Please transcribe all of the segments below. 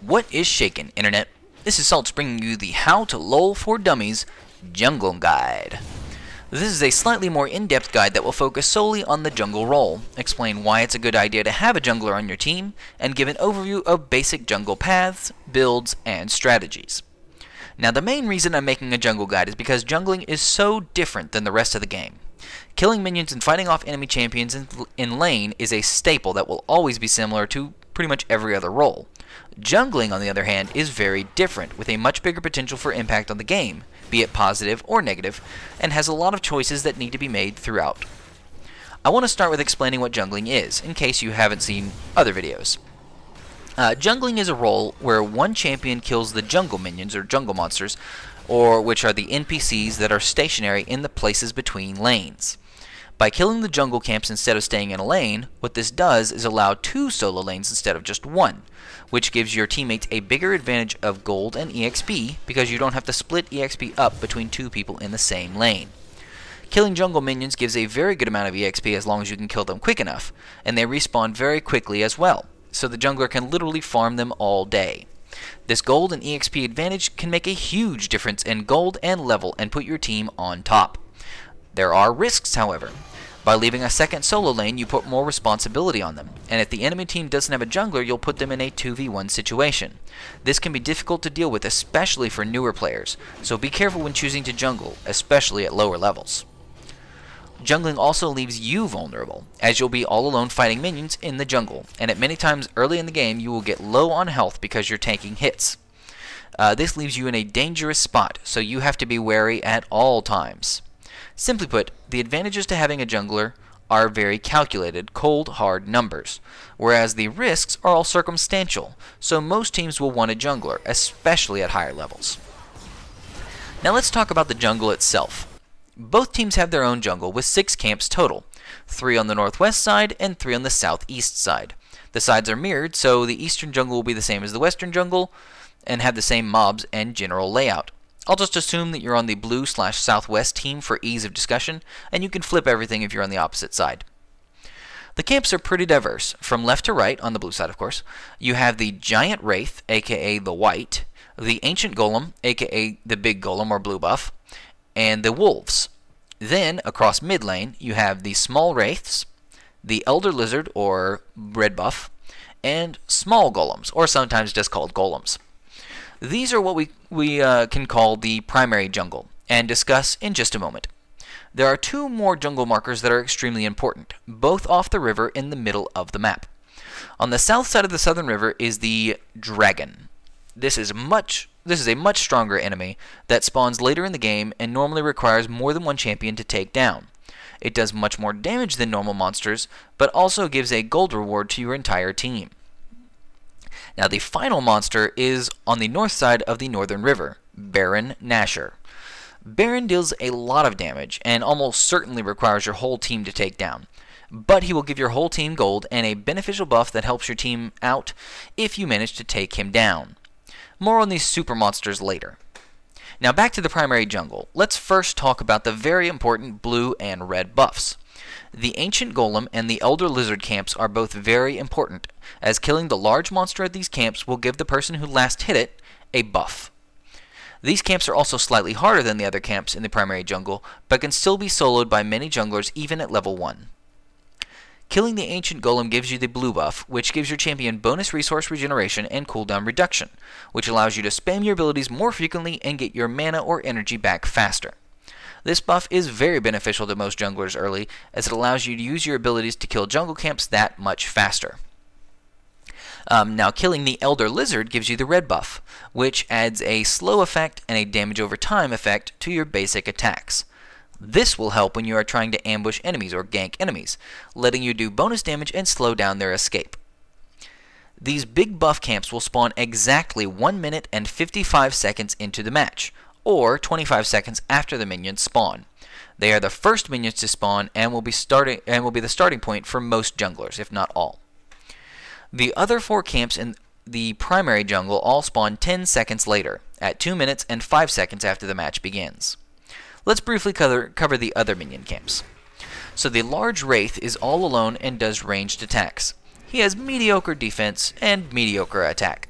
What is shakin', Internet? This is Saltz bringing you the How to LoL for Dummies Jungle Guide. This is a slightly more in-depth guide that will focus solely on the jungle role, explain why it's a good idea to have a jungler on your team, and give an overview of basic jungle paths, builds, and strategies. Now, the main reason I'm making a jungle guide is because jungling is so different than the rest of the game. Killing minions and fighting off enemy champions in lane is a staple that will always be similar to pretty much every other role. Jungling, on the other hand, is very different, with a much bigger potential for impact on the game, be it positive or negative, and has a lot of choices that need to be made throughout. I want to start with explaining what jungling is, in case you haven't seen other videos. Jungling is a role where one champion kills the jungle minions, or jungle monsters, or which are the NPCs that are stationary in the places between lanes. By killing the jungle camps instead of staying in a lane, what this does is allow 2 solo lanes instead of just 1, which gives your teammates a bigger advantage of gold and EXP because you don't have to split EXP up between 2 people in the same lane. Killing jungle minions gives a very good amount of EXP as long as you can kill them quick enough, and they respawn very quickly as well, so the jungler can literally farm them all day. This gold and EXP advantage can make a huge difference in gold and level and put your team on top. There are risks, however. By leaving a second solo lane, you put more responsibility on them, and if the enemy team doesn't have a jungler, you'll put them in a 2v1 situation. This can be difficult to deal with, especially for newer players, so be careful when choosing to jungle, especially at lower levels. Jungling also leaves you vulnerable, as you'll be all alone fighting minions in the jungle, and at many times early in the game you will get low on health because you're taking hits. This leaves you in a dangerous spot, so you have to be wary at all times. Simply put, the advantages to having a jungler are very calculated, cold, hard numbers, whereas the risks are all circumstantial, so most teams will want a jungler, especially at higher levels. Now let's talk about the jungle itself. Both teams have their own jungle with 6 camps total, 3 on the northwest side and 3 on the southeast side. The sides are mirrored, so the eastern jungle will be the same as the western jungle and have the same mobs and general layout. I'll just assume that you're on the blue/southwest team for ease of discussion, and you can flip everything if you're on the opposite side. The camps are pretty diverse. From left to right, on the blue side of course, you have the Giant Wraith, aka the White, the Ancient Golem, aka the Big Golem or Blue buff, and the Wolves. Then, across mid lane, you have the Small Wraiths, the Elder Lizard or Red buff, and Small Golems, or sometimes just called Golems. These are what we can call the primary jungle, and discuss in just a moment. There are 2 more jungle markers that are extremely important, both off the river in the middle of the map. On the south side of the southern river is the Dragon. This is a much stronger enemy that spawns later in the game and normally requires more than one champion to take down. It does much more damage than normal monsters, but also gives a gold reward to your entire team. Now the final monster is on the north side of the northern river, Baron Nashor. Baron deals a lot of damage and almost certainly requires your whole team to take down, but he will give your whole team gold and a beneficial buff that helps your team out if you manage to take him down. More on these super monsters later. Now back to the primary jungle. Let's first talk about the very important blue and red buffs. The Ancient Golem and the Elder Lizard camps are both very important, as killing the large monster at these camps will give the person who last hit it a buff. These camps are also slightly harder than the other camps in the primary jungle, but can still be soloed by many junglers even at level 1. Killing the Ancient Golem gives you the blue buff, which gives your champion bonus resource regeneration and cooldown reduction, which allows you to spam your abilities more frequently and get your mana or energy back faster. This buff is very beneficial to most junglers early, as it allows you to use your abilities to kill jungle camps that much faster. Now killing the Elder Lizard gives you the red buff, which adds a slow effect and a damage over time effect to your basic attacks. This will help when you are trying to ambush enemies or gank enemies, letting you do bonus damage and slow down their escape. These big buff camps will spawn exactly 1 minute and 55 seconds into the match, or 25 seconds after the minions spawn. They are the first minions to spawn and will be the starting point for most junglers, if not all. The other 4 camps in the primary jungle all spawn 10 seconds later, at 2 minutes and 5 seconds after the match begins. Let's briefly cover the other minion camps. So the large Wraith is all alone and does ranged attacks. He has mediocre defense and mediocre attack.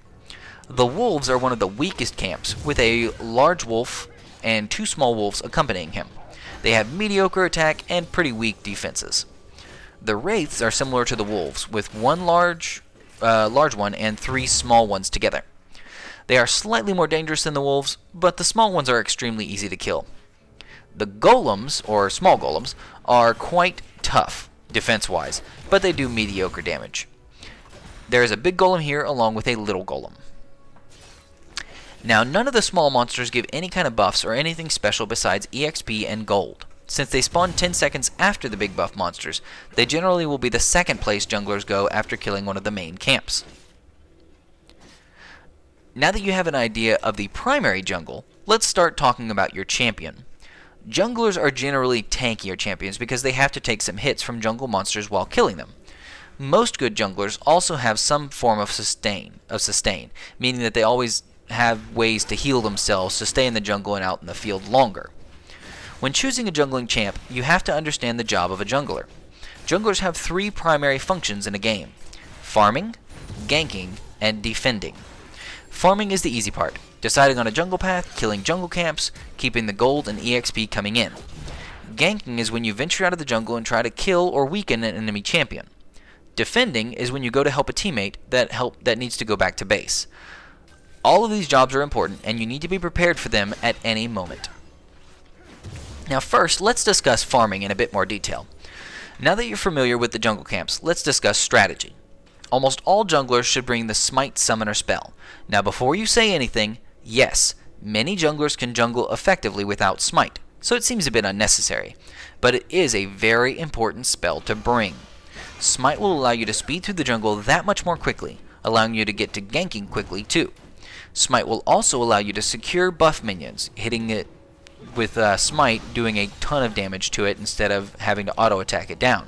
The wolves are one of the weakest camps, with a large wolf and 2 small wolves accompanying him. They have mediocre attack and pretty weak defenses. The wraiths are similar to the wolves, with 1 large one and 3 small ones together. They are slightly more dangerous than the wolves, but the small ones are extremely easy to kill. The golems, or small golems, are quite tough, defense-wise, but they do mediocre damage. There is a big golem here along with a little golem. Now, none of the small monsters give any kind of buffs or anything special besides EXP and gold. Since they spawn 10 seconds after the big buff monsters, they generally will be the second place junglers go after killing one of the main camps. Now that you have an idea of the primary jungle, let's start talking about your champion. Junglers are generally tankier champions because they have to take some hits from jungle monsters while killing them. Most good junglers also have some form of sustain, meaning that they always have ways to heal themselves to stay in the jungle and out in the field longer. When choosing a jungling champ, you have to understand the job of a jungler. Junglers have 3 primary functions in a game: farming, ganking, and defending. Farming is the easy part, deciding on a jungle path, killing jungle camps, keeping the gold and EXP coming in. Ganking is when you venture out of the jungle and try to kill or weaken an enemy champion. Defending is when you go to help a teammate that needs to go back to base. All of these jobs are important, and you need to be prepared for them at any moment. Now first, let's discuss farming in a bit more detail. Now that you're familiar with the jungle camps, let's discuss strategy. Almost all junglers should bring the Smite Summoner spell. Now before you say anything, yes, many junglers can jungle effectively without Smite, so it seems a bit unnecessary, but it is a very important spell to bring. Smite will allow you to speed through the jungle that much more quickly, allowing you to get to ganking quickly too. Smite will also allow you to secure buff minions, hitting it with Smite doing a ton of damage to it instead of having to auto attack it down,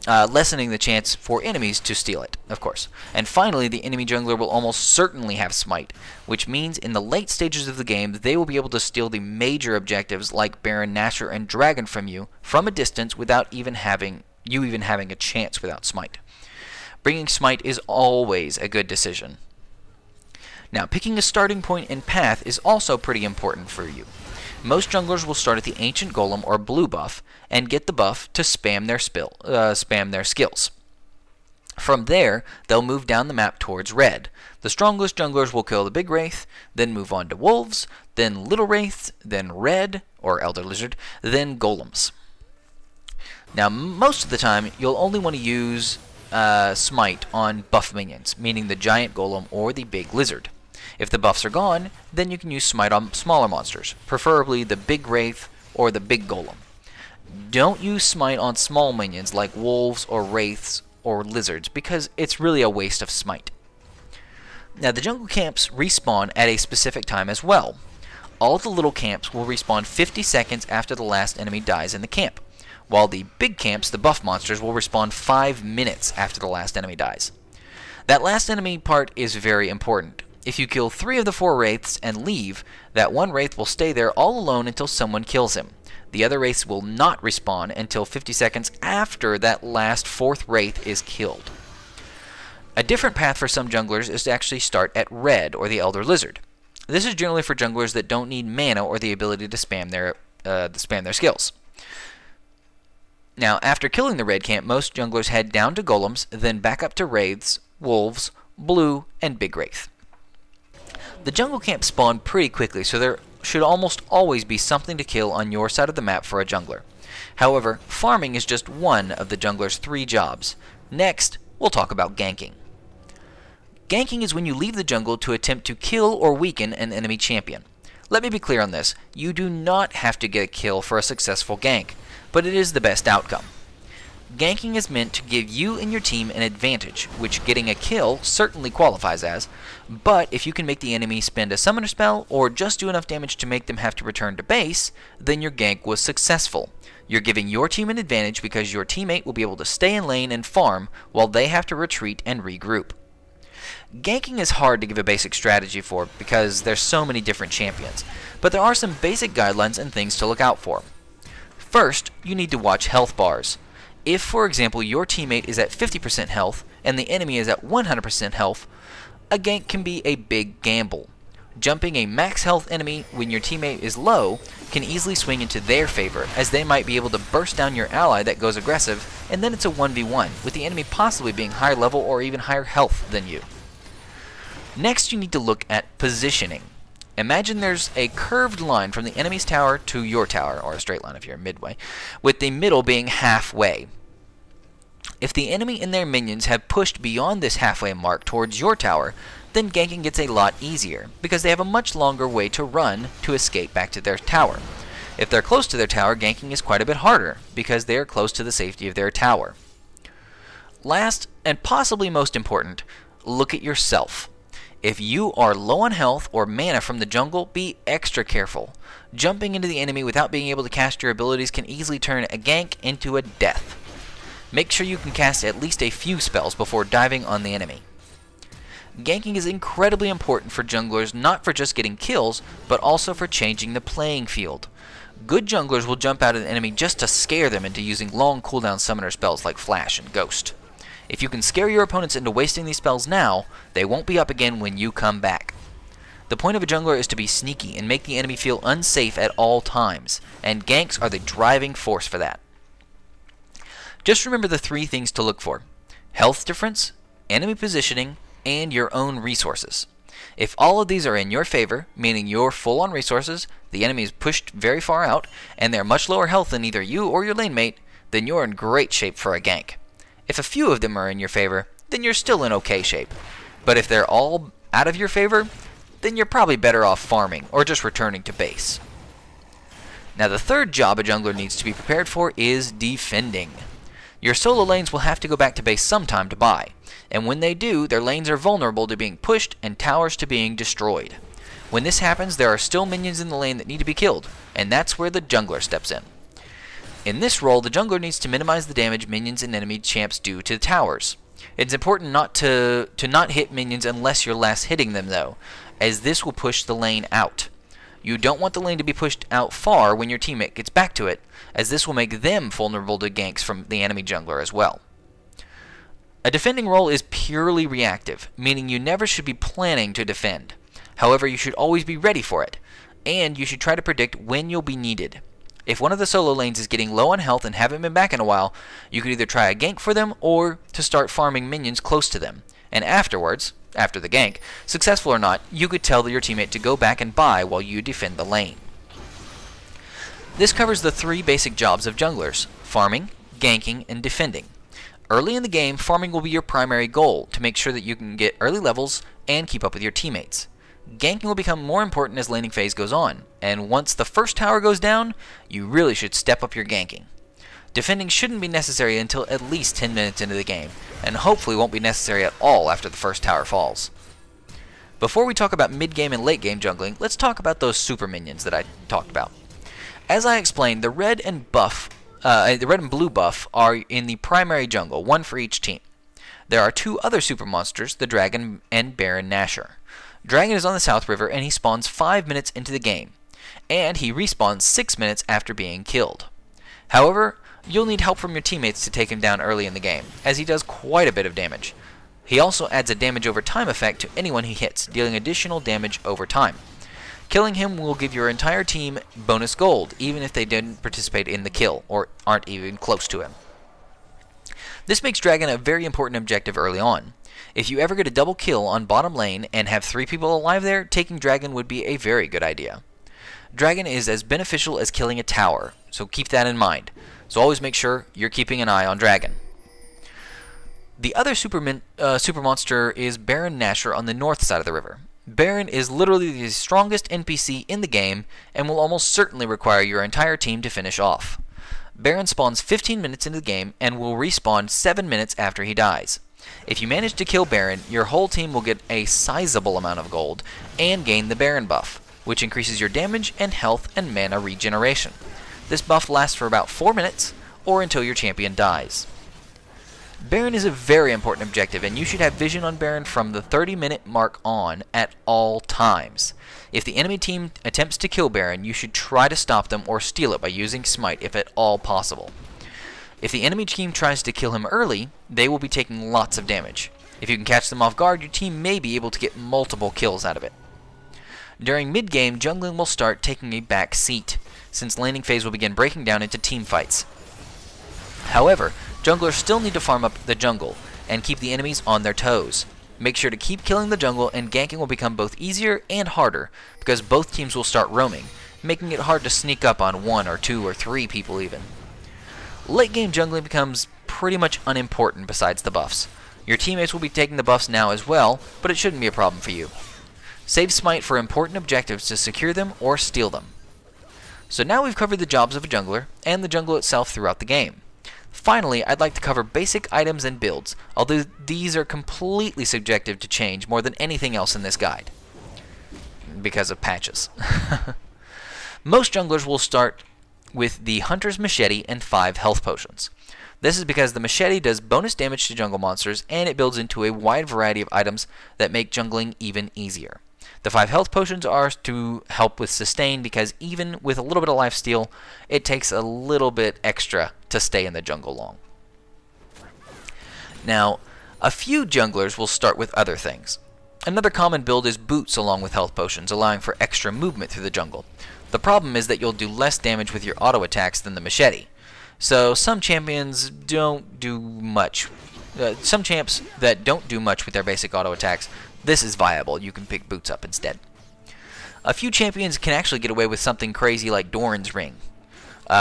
lessening the chance for enemies to steal it, of course. And finally, the enemy jungler will almost certainly have Smite, which means in the late stages of the game they will be able to steal the major objectives like Baron Nashor and Dragon from you from a distance without even having a chance without Smite. Bringing Smite is always a good decision. Now, picking a starting point and path is also pretty important for you. Most junglers will start at the Ancient Golem or blue buff and get the buff to spam their skills. From there, they'll move down the map towards red. The strongest junglers will kill the big wraith, then move on to wolves, then little wraiths, then red, or elder lizard, then golems. Now, most of the time, you'll only want to use Smite on buff minions, meaning the giant golem or the big lizard. If the buffs are gone, then you can use Smite on smaller monsters, preferably the big wraith or the big golem. Don't use Smite on small minions like wolves or wraiths or lizards, because it's really a waste of Smite. Now, the jungle camps respawn at a specific time as well. All the little camps will respawn 50 seconds after the last enemy dies in the camp, while the big camps, the buff monsters, will respawn 5 minutes after the last enemy dies. That last enemy part is very important. If you kill 3 of the 4 wraiths and leave, that one wraith will stay there all alone until someone kills him. The other wraiths will not respawn until 50 seconds after that last 4th wraith is killed. A different path for some junglers is to actually start at red, or the elder lizard. This is generally for junglers that don't need mana or the ability to spam their skills. Now, after killing the red camp, most junglers head down to golems, then back up to wraiths, wolves, blue, and big wraith. The jungle camps spawn pretty quickly, so there should almost always be something to kill on your side of the map for a jungler. However, farming is just one of the jungler's 3 jobs. Next, we'll talk about ganking. Ganking is when you leave the jungle to attempt to kill or weaken an enemy champion. Let me be clear on this. You do not have to get a kill for a successful gank, but it is the best outcome. Ganking is meant to give you and your team an advantage, which getting a kill certainly qualifies as, but if you can make the enemy spend a summoner spell or just do enough damage to make them have to return to base, then your gank was successful. You're giving your team an advantage because your teammate will be able to stay in lane and farm while they have to retreat and regroup. Ganking is hard to give a basic strategy for because there's so many different champions, but there are some basic guidelines and things to look out for. First, you need to watch health bars. If, for example, your teammate is at 50% health and the enemy is at 100% health, A gank can be a big gamble. Jumping a max health enemy when your teammate is low can easily swing into their favor, as they might be able to burst down your ally that goes aggressive, and then it's a 1v1, with the enemy possibly being higher level or even higher health than you. Next, you need to look at positioning. Imagine there's a curved line from the enemy's tower to your tower, or a straight line if you're midway, with the middle being halfway. If the enemy and their minions have pushed beyond this halfway mark towards your tower, then ganking gets a lot easier, because they have a much longer way to run to escape back to their tower. If they're close to their tower, ganking is quite a bit harder, because they are close to the safety of their tower. Last, and possibly most important, look at yourself. If you are low on health or mana from the jungle, be extra careful. Jumping into the enemy without being able to cast your abilities can easily turn a gank into a death. Make sure you can cast at least a few spells before diving on the enemy. Ganking is incredibly important for junglers, not for just getting kills, but also for changing the playing field. Good junglers will jump out at an enemy just to scare them into using long cooldown summoner spells like Flash and Ghost. If you can scare your opponents into wasting these spells now, they won't be up again when you come back. The point of a jungler is to be sneaky and make the enemy feel unsafe at all times, and ganks are the driving force for that. Just remember the 3 things to look for: health difference, enemy positioning, and your own resources. If all of these are in your favor, meaning you're full on resources, the enemy is pushed very far out, and they're much lower health than either you or your lane mate, then you're in great shape for a gank. If a few of them are in your favor, then you're still in okay shape. But if they're all out of your favor, then you're probably better off farming or just returning to base. Now the third job a jungler needs to be prepared for is defending. Your solo lanes will have to go back to base sometime to buy, and when they do, their lanes are vulnerable to being pushed and towers to being destroyed. When this happens, there are still minions in the lane that need to be killed, and that's where the jungler steps in. In this role, the jungler needs to minimize the damage minions and enemy champs do to the towers. It's important not to not hit minions unless you're last hitting them though, as this will push the lane out. You don't want the lane to be pushed out far when your teammate gets back to it, as this will make them vulnerable to ganks from the enemy jungler as well. A defending role is purely reactive, meaning you never should be planning to defend. However, you should always be ready for it, and you should try to predict when you'll be needed. If one of the solo lanes is getting low on health and haven't been back in a while, you could either try a gank for them or to start farming minions close to them, and afterwards, after the gank, successful or not, you could tell your teammate to go back and buy while you defend the lane. This covers the 3 basic jobs of junglers: farming, ganking, and defending. Early in the game, farming will be your primary goal to make sure that you can get early levels and keep up with your teammates. Ganking will become more important as laning phase goes on, and once the first tower goes down, you really should step up your ganking. Defending shouldn't be necessary until at least 10 minutes into the game, and hopefully won't be necessary at all after the first tower falls. Before we talk about mid-game and late-game jungling, let's talk about those super minions that I talked about. As I explained, the red and blue buff are in the primary jungle, one for each team. There are 2 other super monsters, the Dragon and Baron Nashor. Dragon is on the South River, and he spawns 5 minutes into the game, and he respawns 6 minutes after being killed. However, you'll need help from your teammates to take him down early in the game, as he does quite a bit of damage. He also adds a damage over time effect to anyone he hits, dealing additional damage over time. Killing him will give your entire team bonus gold, even if they didn't participate in the kill, or aren't even close to him. This makes Dragon a very important objective early on. If you ever get a double kill on bottom lane and have 3 people alive there, taking Dragon would be a very good idea. Dragon is as beneficial as killing a tower, so keep that in mind. So always make sure you're keeping an eye on Dragon. The other super monster is Baron Nashor on the north side of the river. Baron is literally the strongest NPC in the game and will almost certainly require your entire team to finish off. Baron spawns 15 minutes into the game and will respawn 7 minutes after he dies. If you manage to kill Baron, your whole team will get a sizable amount of gold and gain the Baron buff, which increases your damage and health and mana regeneration. This buff lasts for about 4 minutes, or until your champion dies. Baron is a very important objective, and you should have vision on Baron from the 30-minute mark on at all times. If the enemy team attempts to kill Baron, you should try to stop them or steal it by using Smite if at all possible. If the enemy team tries to kill him early, they will be taking lots of damage. If you can catch them off guard, your team may be able to get multiple kills out of it. During mid-game, jungling will start taking a back seat, since laning phase will begin breaking down into team fights. However, junglers still need to farm up the jungle and keep the enemies on their toes. Make sure to keep killing the jungle, and ganking will become both easier and harder because both teams will start roaming, making it hard to sneak up on 1 or 2 or 3 people even. Late game jungling becomes pretty much unimportant besides the buffs. Your teammates will be taking the buffs now as well, but it shouldn't be a problem for you. Save smite for important objectives to secure them or steal them. So now we've covered the jobs of a jungler and the jungle itself throughout the game. Finally, I'd like to cover basic items and builds, although these are completely subjective to change more than anything else in this guide, because of patches. Most junglers will start with the Hunter's Machete and 5 health potions. This is because the machete does bonus damage to jungle monsters, and it builds into a wide variety of items that make jungling even easier. The 5 health potions are to help with sustain, because even with a little bit of lifesteal, it takes a little bit extra to stay in the jungle long. Now, a few junglers will start with other things. Another common build is boots along with health potions, allowing for extra movement through the jungle. The problem is that you'll do less damage with your auto attacks than the machete. So some champions don't do much. Some champs that don't do much with their basic auto attacks, this is viable. You can pick boots up instead. A few champions can actually get away with something crazy like Doran's Ring,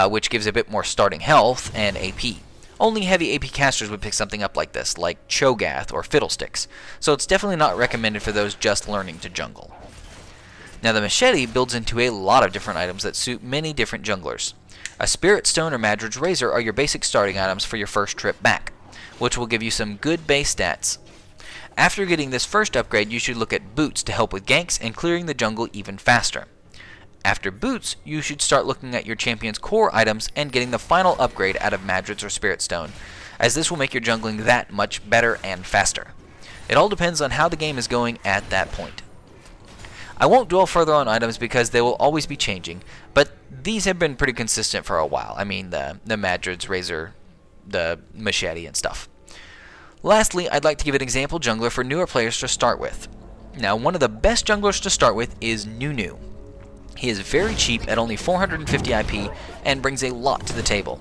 which gives a bit more starting health and AP. Only heavy AP casters would pick something up like this, like Cho'Gath or Fiddlesticks, so it's definitely not recommended for those just learning to jungle. Now the machete builds into a lot of different items that suit many different junglers. A Spirit Stone or Madred's Razor are your basic starting items for your first trip back, which will give you some good base stats. After getting this first upgrade, you should look at boots to help with ganks and clearing the jungle even faster. After boots, you should start looking at your champion's core items and getting the final upgrade out of Madred's or Spirit Stone, as this will make your jungling that much better and faster. It all depends on how the game is going at that point. I won't dwell further on items because they will always be changing, but these have been pretty consistent for a while. I mean the Madred's Razor, the machete and stuff. Lastly, I'd like to give an example jungler for newer players to start with. Now, one of the best junglers to start with is Nunu. He is very cheap at only 450 IP and brings a lot to the table.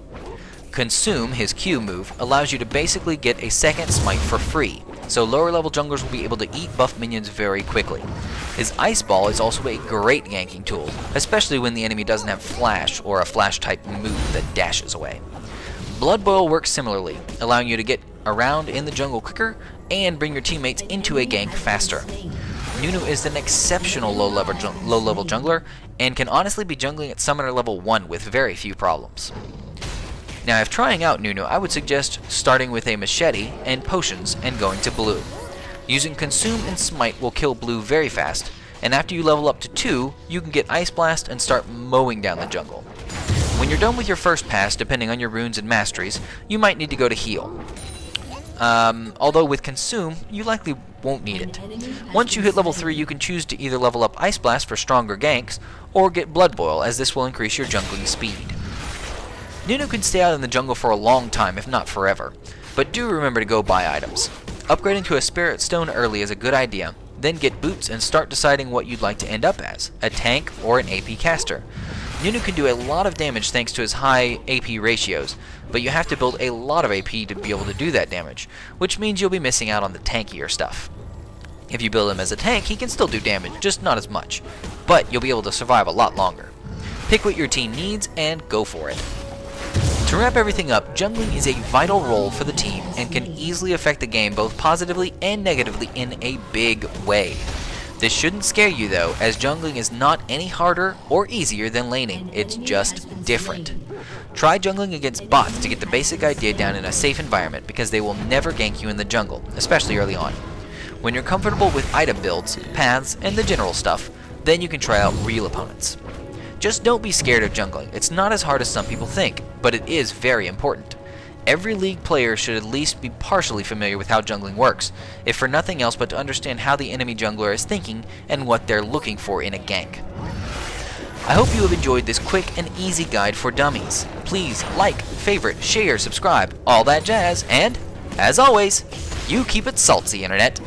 Consume, his Q move, allows you to basically get a second smite for free, so lower level junglers will be able to eat buff minions very quickly. His Ice Ball is also a great ganking tool, especially when the enemy doesn't have flash or a flash type move that dashes away. Blood Boil works similarly, allowing you to get around in the jungle quicker and bring your teammates into a gank faster. Nunu is an exceptional low-level jungler and can honestly be jungling at summoner level 1 with very few problems. Now, if trying out Nunu, I would suggest starting with a machete and potions and going to blue. Using Consume and Smite will kill blue very fast, and after you level up to 2, you can get Ice Blast and start mowing down the jungle. When you're done with your first pass, depending on your runes and masteries, you might need to go to heal. Although with Consume, you likely won't need it. Once you hit level 3, you can choose to either level up Ice Blast for stronger ganks, or get Blood Boil, as this will increase your jungling speed. Nunu can stay out in the jungle for a long time, if not forever, but do remember to go buy items. Upgrading to a Spirit Stone early is a good idea, then get boots and start deciding what you'd like to end up as, a tank or an AP caster. Nunu can do a lot of damage thanks to his high AP ratios, but you have to build a lot of AP to be able to do that damage, which means you'll be missing out on the tankier stuff. If you build him as a tank, he can still do damage, just not as much, but you'll be able to survive a lot longer. Pick what your team needs and go for it. To wrap everything up, jungling is a vital role for the team and can easily affect the game both positively and negatively in a big way. This shouldn't scare you though, as jungling is not any harder or easier than laning, it's just different. Try jungling against bots to get the basic idea down in a safe environment because they will never gank you in the jungle, especially early on. When you're comfortable with item builds, paths, and the general stuff, then you can try out real opponents. Just don't be scared of jungling. It's not as hard as some people think, but it is very important. Every League player should at least be partially familiar with how jungling works, if for nothing else but to understand how the enemy jungler is thinking and what they're looking for in a gank. I hope you have enjoyed this quick and easy guide for dummies. Please like, favorite, share, subscribe, all that jazz, and, as always, You keep it salty, Internet.